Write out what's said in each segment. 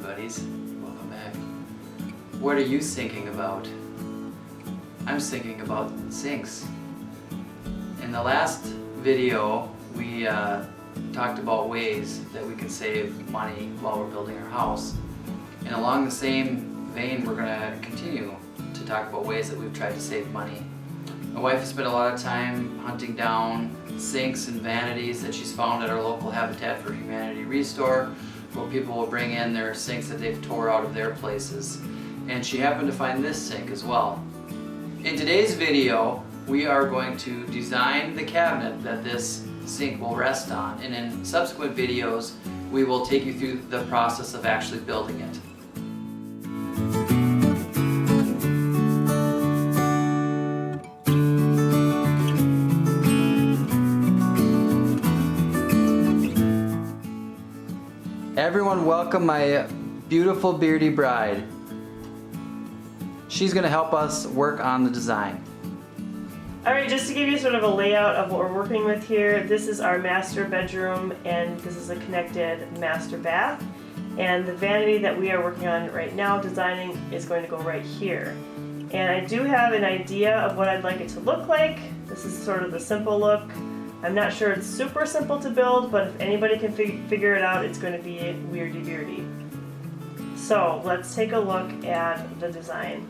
buddies. Welcome back. What are you thinking about? I'm thinking about sinks. In the last video, we talked about ways that we can save money while we're building our house. And along the same vein, we're going to continue to talk about ways that we've tried to save money. My wife has spent a lot of time hunting down sinks and vanities that she's found at our local Habitat for Humanity restore, where people will bring in their sinks that they've tore out of their places. And she happened to find this sink as well. In today's video, we are going to design the cabinet that this sink will rest on, and in subsequent videos, we will take you through the process of actually building it. Everyone welcome my beautiful Beardy bride. She's going to help us work on the design. Alright, just to give you sort of a layout of what we're working with here, this is our master bedroom and this is a connected master bath. And the vanity that we are working on right now designing is going to go right here. And I do have an idea of what I'd like it to look like. This is sort of the simple look. I'm not sure it's super simple to build, but if anybody can figure it out, it's going to be Weirdy Beardy. So let's take a look at the design.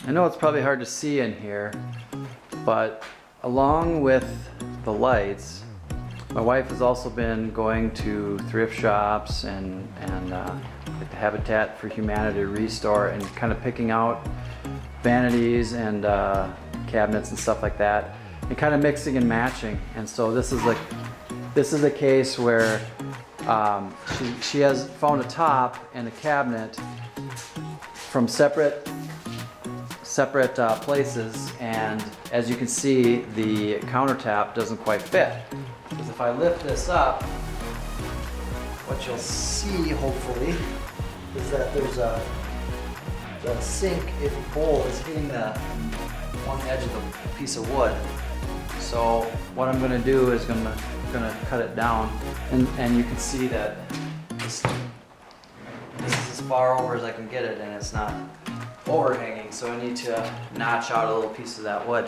I know it's probably hard to see in here, but along with the lights, my wife has also been going to thrift shops and like the Habitat for Humanity Restore and kind of picking out vanities and cabinets and stuff like that, and kind of mixing and matching. And so this is a case where she has found a top and a cabinet from separate places, and as you can see, the countertop doesn't quite fit. Because if I lift this up, what you'll see, hopefully, is that there's a sink bowl is hitting the one edge of the piece of wood. So what I'm going to do is going to cut it down, and you can see that this is as far over as I can get it, and it's not overhanging, so I need to notch out a little piece of that wood.